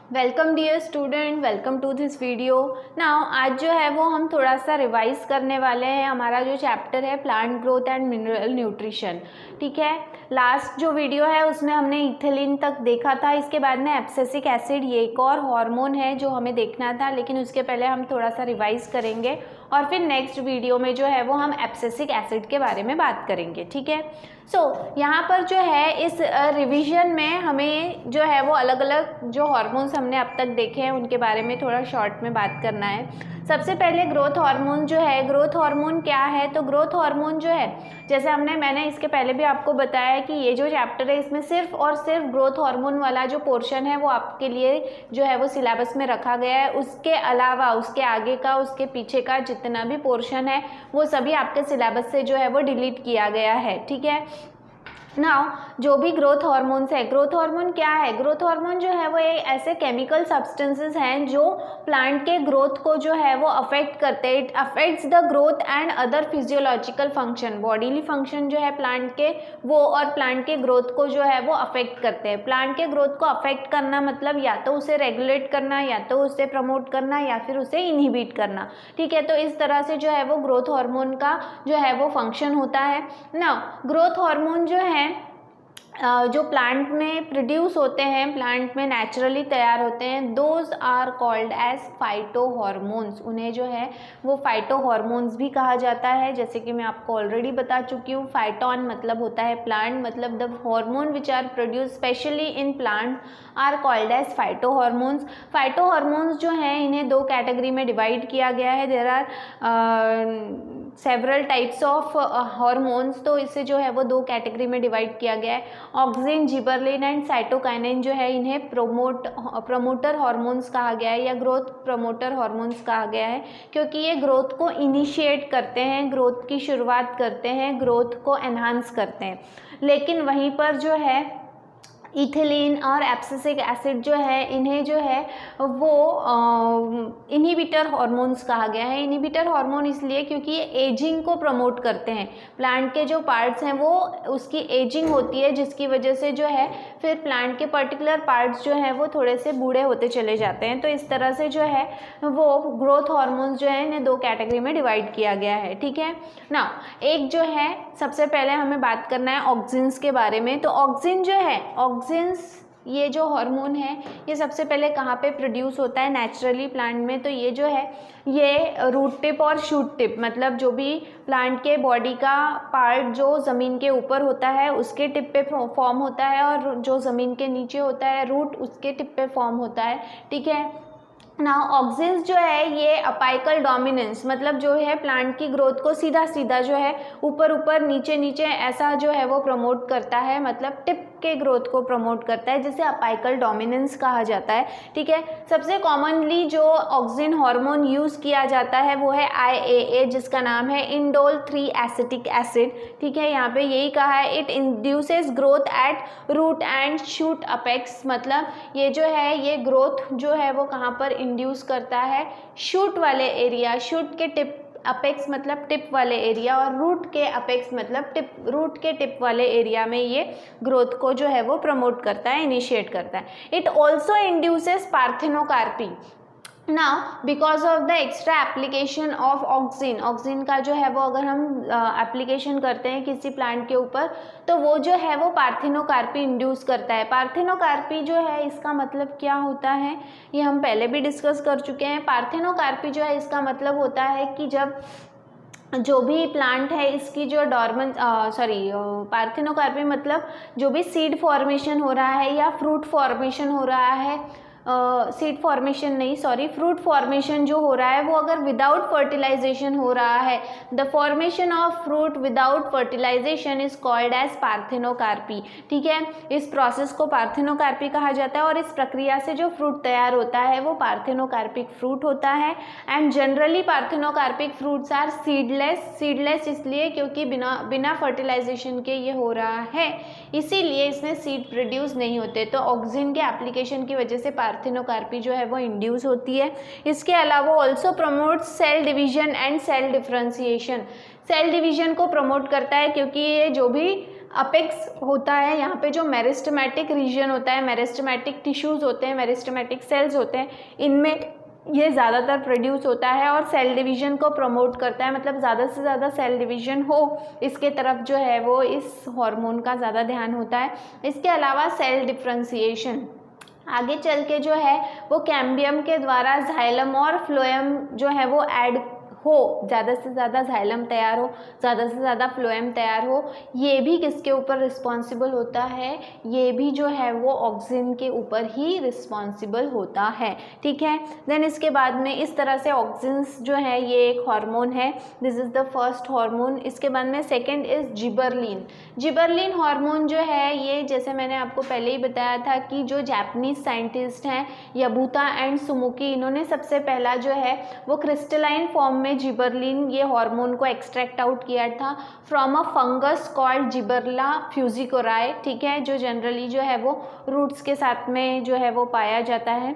Welcome dear student, welcome to this video. Now आज जो है वो हम थोड़ा सा रिवाइज करने वाले हैं। हमारा जो चैप्टर है plant growth and mineral nutrition, ठीक है। लास्ट जो वीडियो है उसमें हमने इथिलीन तक देखा था। इसके बाद में एब्सिसिक एसिड, ये एक और हार्मोन है जो हमें देखना था, लेकिन उसके पहले हम थोड़ा सा रिवाइज करेंगे और फिर नेक्स्ट वीडियो में जो है वो हम एब्सिसिक एसिड के बारे में बात करेंगे, ठीक है। यहाँ पर जो है इस रिवीजन में हमें जो है वो अलग अलग जो हार्मोन्स हमने अब तक देखे हैं उनके बारे में थोड़ा शॉर्ट में बात करना है। सबसे पहले ग्रोथ हार्मोन जो है, ग्रोथ हार्मोन क्या है? तो ग्रोथ हार्मोन जो है, जैसे मैंने इसके पहले भी आपको बताया कि ये जो चैप्टर है इसमें सिर्फ और सिर्फ ग्रोथ हार्मोन वाला जो पोर्शन है वो आपके लिए जो है वो सिलेबस में रखा गया है। उसके अलावा उसके आगे का, उसके पीछे का जितना भी पोर्शन है वो सभी आपके सिलेबस से जो है वो डिलीट किया गया है, ठीक है। नाउ जो भी ग्रोथ हार्मोन्स है, ग्रोथ हार्मोन क्या है? ग्रोथ हार्मोन जो है वो एक ऐसे केमिकल सब्सटेंसेस हैं जो प्लांट के ग्रोथ को जो है वो अफेक्ट करते हैं। It affects the growth and other physiological function, bodily function जो है प्लांट के वो और प्लांट के ग्रोथ को जो है वो अफेक्ट करते हैं। प्लांट के ग्रोथ को अफेक्ट करना मतलब या तो उसे रेगुलेट करना, या तो उसे प्रमोट करना, या फिर उसे इनहिबिट करना, ठीक है। तो इस तरह से जो है वो ग्रोथ हार्मोन का जो है वो फंक्शन होता है। नाउ ग्रोथ हार्मोन जो है जो प्लांट में प्रोड्यूस होते हैं, प्लांट में नेचुरली तैयार होते हैं, those are called as phyto hormones. उन्हें जो है वो फाइटो हार्मोन्स भी कहा जाता है, जैसे कि मैं आपको ऑलरेडी बता चुकी हूँ। फाइटोन मतलब होता है प्लांट, मतलब the hormone which are produce specially in plant are called as phyto hormones. Phyto hormones जो हैं इन्हें दो कैटेगरी में डिवाइड किया गया है। There are several types of hormones, तो इसे जो है वो दो कैटेगरी में डिवाइड किया गया है। ऑक्सिन, जिबरलिन एंड साइटोकाइनिन जो है इन्हें प्रमोटर हार्मोन्स कहा गया है या ग्रोथ प्रमोटर हार्मोन्स कहा गया है, क्योंकि ये ग्रोथ को इनिशिएट करते हैं, ग्रोथ की शुरुआत करते हैं, ग्रोथ को एनहांस करते हैं। लेकिन वहीं पर जो है इथिलीन और एब्सिसिक एसिड जो है इन्हें जो है वो इनहिबिटर हार्मोन्स कहा गया है। इनहिबिटर हार्मोन इसलिए क्योंकि ये एजिंग को प्रमोट करते हैं। प्लांट के जो पार्ट्स हैं वो उसकी एजिंग होती है, जिसकी वजह से जो है फिर प्लांट के पर्टिकुलर पार्ट्स जो हैं वो थोड़े से बूढ़े होते चले जाते हैं। तो इस तरह से जो है वो ग्रोथ हार्मोन्स जो है इन्हें दो कैटेगरी में डिवाइड किया गया है, ठीक है ना। एक जो है सबसे पहले हमें बात करना है ऑक्सिन्स के बारे में। तो ऑक्सिन जो है, ऑक्सिन्स ये जो हार्मोन है ये सबसे पहले कहाँ पे प्रोड्यूस होता है नेचुरली प्लांट में? तो ये जो है ये रूट टिप और शूट टिप, मतलब जो भी प्लांट के बॉडी का पार्ट जो ज़मीन के ऊपर होता है उसके टिप पे फॉर्म होता है, और जो ज़मीन के नीचे होता है रूट उसके टिप पे फॉर्म होता है, ठीक है ना। ऑक्सिन्स जो है ये अपाइकल डोमिनेंस, मतलब जो है प्लांट की ग्रोथ को सीधा सीधा जो है ऊपर ऊपर नीचे नीचे ऐसा जो है वो प्रमोट करता है, मतलब टिप के ग्रोथ को प्रमोट करता है, जिसे अपाइकल डोमिनेंस कहा जाता है, ठीक है। सबसे कॉमनली जो ऑक्सिन हार्मोन यूज़ किया जाता है वो है IAA, जिसका नाम है इंडोल 3 एसिटिक एसिड, ठीक है। यहाँ पे यही कहा है it induces growth at root and shoot apex, मतलब ये जो है ये ग्रोथ जो है वो कहाँ पर इंड्यूस करता है? शूट वाले एरिया, शूट के टिप, अपेक्स मतलब टिप वाले एरिया, और रूट के अपेक्स मतलब टिप, रूट के टिप वाले एरिया में ये ग्रोथ को जो है वो प्रमोट करता है, इनिशिएट करता है। It also induces parthenocarpy. Now because of the extra application of auxin, auxin का जो है वो अगर हम एप्लीकेशन करते हैं किसी प्लांट के ऊपर तो वो जो है वो पार्थेनोकार्पी इंड्यूस करता है। पार्थेनोकार्पी जो है इसका मतलब क्या होता है ये हम पहले भी डिस्कस कर चुके हैं। पार्थेनोकार्पी जो है इसका मतलब होता है कि जब जो भी प्लांट है इसकी जो पार्थेनोकार्पी मतलब जो भी सीड फॉर्मेशन हो रहा है या फ्रूट फॉर्मेशन हो रहा है, सीड फॉर्मेशन नहीं सॉरी फ्रूट फॉर्मेशन जो हो रहा है वो अगर विदाउट फर्टिलाइजेशन हो रहा है, the formation of fruit without fertilisation is called as parthenocarpy, ठीक है। इस प्रोसेस को पार्थेनोकार्पी कहा जाता है और इस प्रक्रिया से जो फ्रूट तैयार होता है वो पार्थेनोकार्पिक फ्रूट होता है। And generally parthenocarpic fruits are seedless, seedless इसलिए क्योंकि बिना फर्टिलाइजेशन के ये हो रहा है, इसीलिए इसमें सीड प्रोड्यूस नहीं होते। तो ऑक्सिन के एप्लीकेशन की वजह से पार्थेनोकार्पी जो है वो इंड्यूस होती है। इसके अलावा also promotes cell division and cell differentiation, cell division को प्रमोट करता है क्योंकि ये जो भी अपेक्स होता है, यहाँ पे जो मेरिस्टेमेटिक रीजन होता है, मेरिस्टेमेटिक टिश्यूज़ होते हैं, मेरिस्टेमेटिक सेल्स होते हैं, इनमें ये ज़्यादातर प्रोड्यूस होता है और सेल डिवीज़न को प्रमोट करता है, मतलब ज़्यादा से ज़्यादा सेल डिवीज़न हो इसके तरफ जो है वो इस हार्मोन का ज़्यादा ध्यान होता है। इसके अलावा सेल डिफ्रेंशिएशन आगे चल के जो है वो कैम्बियम के द्वारा जाइलम और फ्लोएम जो है वो ऐड हो, ज़्यादा से ज़्यादा जाइलम तैयार हो, ज़्यादा से ज़्यादा फ्लोएम तैयार हो, ये भी किसके ऊपर रिस्पॉन्सिबल होता है, ये भी जो है वो ऑक्सिन के ऊपर ही रिस्पॉन्सिबल होता है। ठीक है, देन इसके बाद में इस तरह से ऑक्सिन्स जो है ये एक हार्मोन है, this is the first hormone. इसके बाद में second is gibberellin. Gibberellin hormone जो है ये, जैसे मैंने आपको पहले ही बताया था कि जो जापानीज़ साइंटिस्ट हैं याबुता एंड सुमुकी, इन्होंने सबसे पहला जो है वो क्रिस्टलाइन फॉर्म में जिबरलिन ये हार्मोन को एक्सट्रैक्ट आउट किया था फ्रॉम अ फंगस कॉल्ड जिबरला फ्यूजिकोराई। ठीक है, जो जनरली जो है वो रूट्स के साथ में जो है वो पाया जाता है।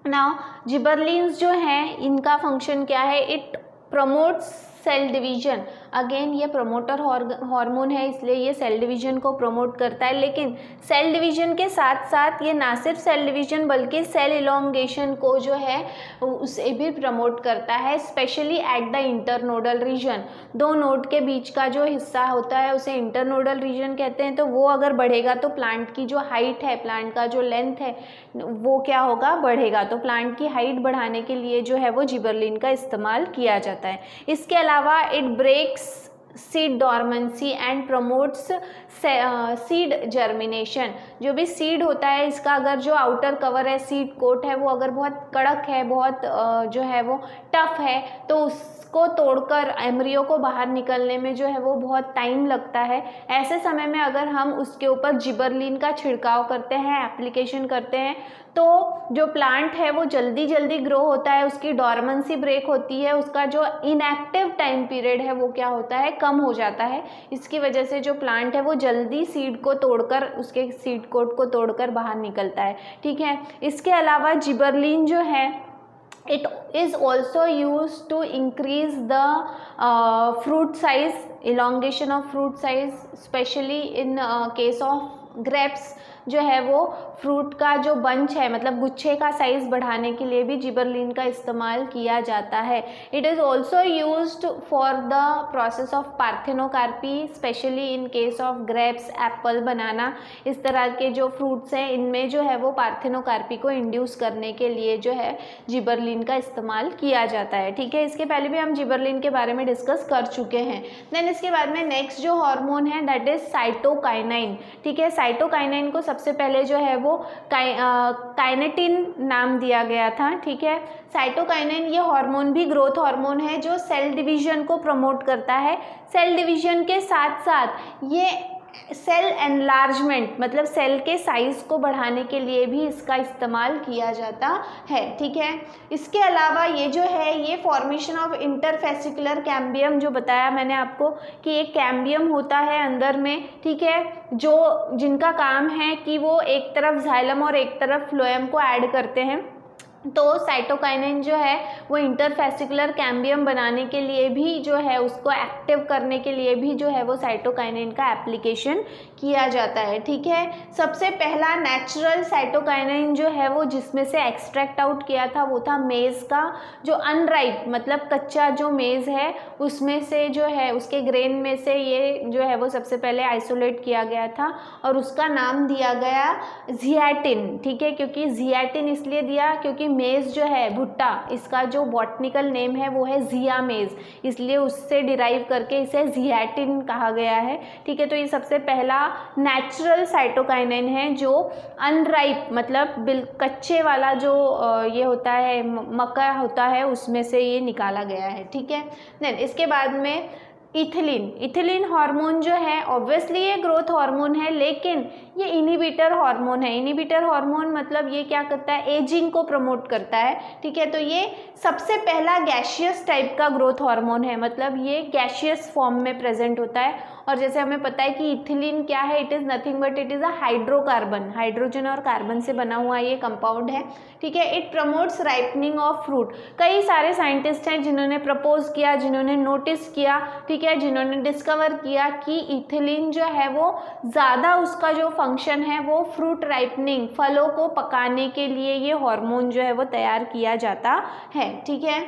नाउ जिबरलिन्स जो हैं इनका फंक्शन क्या है, it promotes cell division. Again ये प्रमोटर हार्मोन है, इसलिए ये सेल डिवीजन को प्रमोट करता है, लेकिन सेल डिवीजन के साथ साथ ये ना सिर्फ सेल डिवीजन बल्कि सेल इलोंगेशन को जो है उसे भी प्रमोट करता है, specially at the internodal region. दो नोड के बीच का जो हिस्सा होता है उसे इंटरनोडल रीजन कहते हैं। तो वो अगर बढ़ेगा तो प्लांट की जो हाइट है, प्लांट का जो लेंथ है वो क्या होगा, बढ़ेगा। तो प्लांट की हाइट बढ़ाने के लिए जो है वो जिबरलिन का इस्तेमाल किया जाता है। इसके अलावा it breaks seed dormancy and promotes seed germination. जो भी सीड होता है इसका अगर जो आउटर कवर है, सीड कोट है, वो अगर बहुत कड़क है, बहुत जो है वो टफ है, तो उसको तोड़कर एम्ब्रियो को बाहर निकलने में जो है वो बहुत टाइम लगता है। ऐसे समय में अगर हम उसके ऊपर जिबरलिन का छिड़काव करते हैं, एप्लीकेशन करते हैं, तो जो प्लांट है वो जल्दी जल्दी ग्रो होता है, उसकी डॉर्मेंसी ब्रेक होती है, उसका जो इनएक्टिव टाइम पीरियड है वो क्या होता है, कम हो जाता है। इसकी वजह से जो प्लांट है वो जल्दी सीड को तोड़कर, उसके सीड कोट को तोड़कर बाहर निकलता है। ठीक है, इसके अलावा जिबरलिन जो है it is also used to increase the fruit size, elongation of fruit size, especially in case of grapes। जो है वो फ्रूट का जो बंच है, मतलब गुच्छे का साइज़ बढ़ाने के लिए भी जिबरलिन का इस्तेमाल किया जाता है। It is also used for the process of parthenocarpy, especially in case of grapes, apple, banana. इस तरह के जो फ्रूट्स हैं इनमें जो है वो पार्थेनोकार्पी को इंड्यूस करने के लिए जो है जिबरलिन का इस्तेमाल किया जाता है। ठीक है, इसके पहले भी हम जिबरलिन के बारे में डिस्कस कर चुके हैं। देन इसके बाद में नेक्स्ट जो हार्मोन है दैट इज़ साइटोकाइनाइन। ठीक है, साइटोकाइनाइन को सबसे पहले जो है वो काइनेटिन नाम दिया गया था। ठीक है, साइटोकाइनिन ये हार्मोन भी ग्रोथ हार्मोन है जो सेल डिवीजन को प्रमोट करता है। सेल डिवीजन के साथ साथ ये सेल एनलार्जमेंट, मतलब सेल के साइज को बढ़ाने के लिए भी इसका इस्तेमाल किया जाता है। ठीक है, इसके अलावा ये जो है ये फॉर्मेशन ऑफ इंटरफेसिकुलर कैम्बियम, जो बताया मैंने आपको कि एक कैम्बियम होता है अंदर में। ठीक है, जो जिनका काम है कि वो एक तरफ जाइलम और एक तरफ फ्लोएम को ऐड करते हैं। तो साइटोकाइनिन जो है वो इंटरफेसिकुलर कैम्बियम बनाने के लिए भी जो है उसको एक्टिव करने के लिए भी जो है वो साइटोकाइनिन का एप्लीकेशन किया जाता है। ठीक है, सबसे पहला नेचुरल साइटोकाइनिन जो है वो जिसमें से एक्सट्रैक्ट आउट किया था वो था मेज़ का। जो अनराइप मतलब कच्चा जो मेज़ है उसमें से जो है उसके ग्रेन में से ये जो है वो सबसे पहले आइसोलेट किया गया था और उसका नाम दिया गया जियाटिन। ठीक है, क्योंकि जियाटिन इसलिए दिया क्योंकि मेज़ जो है भुट्टा, इसका जो बॉटनिकल नेम है वो है जिया मेज़, इसलिए उससे डिराइव करके इसे जियाटिन कहा गया है। ठीक है, तो ये सबसे पहला नेचुरल साइटोकाइनिन है जो अनराइप मतलब कच्चे वाला जो ये होता है मक्का होता है उसमें से ये निकाला गया है। ठीक है, देन इसके बाद में इथिलीन हार्मोन जो है ऑब्वियसली ये ग्रोथ हार्मोन है, लेकिन ये इनहिबिटर हार्मोन है। इनहिबिटर हार्मोन मतलब ये क्या करता है, एजिंग को प्रमोट करता है। ठीक है, तो ये सबसे पहला गैशियस टाइप का ग्रोथ हार्मोन है, मतलब ये गैशियस फॉर्म में प्रेजेंट होता है और जैसे हमें पता है कि इथिलीन क्या है, it is nothing but it is a hydrocarbon, hydrogen और कार्बन से बना हुआ ये कंपाउंड है, ठीक है। It promotes ripening of fruit. कई सारे साइंटिस्ट हैं जिन्होंने प्रपोज किया, जिन्होंने नोटिस किया, ठीक है, जिन्होंने डिस्कवर किया कि इथिलीन जो है वो ज़्यादा उसका जो फंक्शन है वो फ्रूट राइपनिंग, फलों को पकाने के लिए ये हार्मोन जो है वो तैयार किया जाता है, ठीक है।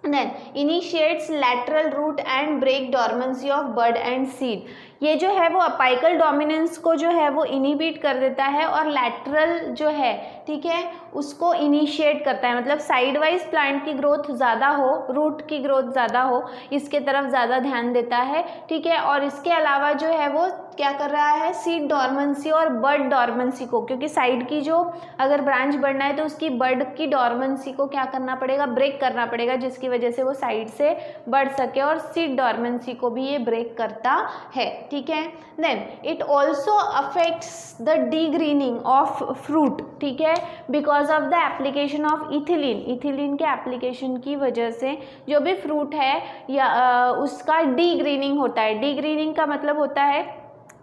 Then initiates lateral root and break dormancy of bud and seed. ये जो है वो अपाइकल डोमिनेंस को जो है वो इनिबिट कर देता है और लैटरल जो है, ठीक है, उसको इनिशिएट करता है, मतलब साइड वाइज प्लांट की ग्रोथ ज़्यादा हो, रूट की ग्रोथ ज़्यादा हो, इसके तरफ ज़्यादा ध्यान देता है, ठीक है। और इसके अलावा जो है वो क्या कर रहा है, सीड डॉर्मेंसी और बड डॉर्मेंसी को, क्योंकि साइड की जो अगर ब्रांच बढ़ना है तो उसकी बड की डॉर्मेंसी को क्या करना पड़ेगा, ब्रेक करना पड़ेगा, जिसकी वजह से वो साइड से बढ़ सके, और सीड डॉर्मेंसी को भी ये ब्रेक करता है, ठीक है। Then it also affects the degreening of fruit, ठीक है, because of the application of ethylene. Ethylene के एप्लीकेशन की वजह से जो भी फ्रूट है या उसका डीग्रीनिंग होता है। डीग्रीनिंग का मतलब होता है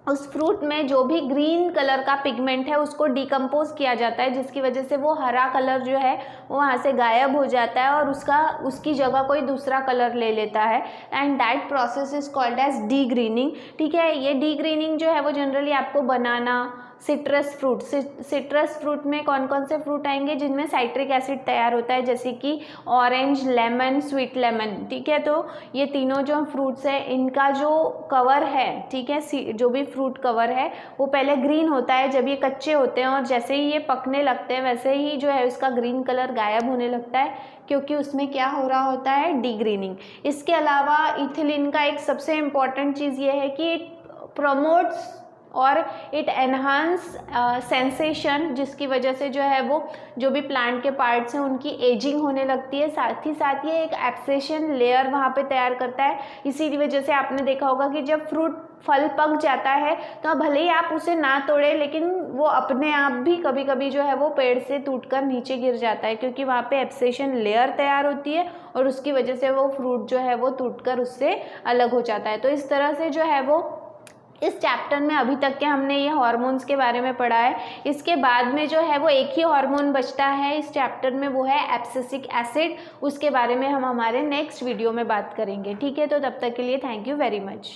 उस फ्रूट में जो भी ग्रीन कलर का पिगमेंट है उसको डिकम्पोज किया जाता है, जिसकी वजह से वो हरा कलर जो है वो वहाँ से गायब हो जाता है और उसकी जगह कोई दूसरा कलर ले लेता है, and that process is called as degreening, ठीक है। ये डी ग्रीनिंग जो है वो जनरली आपको बनाना, सिट्रस फ्रूट, सिट्रस फ्रूट में कौन कौन से फ्रूट आएंगे जिनमें साइट्रिक एसिड तैयार होता है, जैसे कि ऑरेंज, लेमन, स्वीट लेमन, ठीक है। तो ये तीनों जो फ्रूट्स हैं इनका जो कवर है, ठीक है, जो भी फ्रूट कवर है वो पहले ग्रीन होता है जब ये कच्चे होते हैं, और जैसे ही ये पकने लगते हैं वैसे ही जो है उसका ग्रीन कलर गायब होने लगता है, क्योंकि उसमें क्या हो रहा होता है, डी ग्रीनिंग। इसके अलावा इथिलीन का एक सबसे इम्पॉर्टेंट चीज़ ये है कि इट प्रमोट्स और इट एनहांस सेंसेशन, जिसकी वजह से जो है वो जो भी प्लांट के पार्ट्स हैं उनकी एजिंग होने लगती है, साथ ही साथ ये एक एब्सेशन लेयर वहाँ पे तैयार करता है। इसी वजह से आपने देखा होगा कि जब फल पक जाता है तो भले ही आप उसे ना तोड़े, लेकिन वो अपने आप भी कभी कभी जो है वो पेड़ से टूटकर नीचे गिर जाता है, क्योंकि वहाँ पे एब्सेशन लेयर तैयार होती है और उसकी वजह से वो फ्रूट जो है वो टूटकर उससे अलग हो जाता है। तो इस तरह से जो है वो इस चैप्टर में अभी तक के हमने ये हार्मोन्स के बारे में पढ़ा है। इसके बाद में जो है वो एक ही हार्मोन बचता है इस चैप्टर में, वो है एब्सिसिक एसिड। उसके बारे में हम हमारे नेक्स्ट वीडियो में बात करेंगे, ठीक है। तो तब तक के लिए थैंक यू वेरी मच।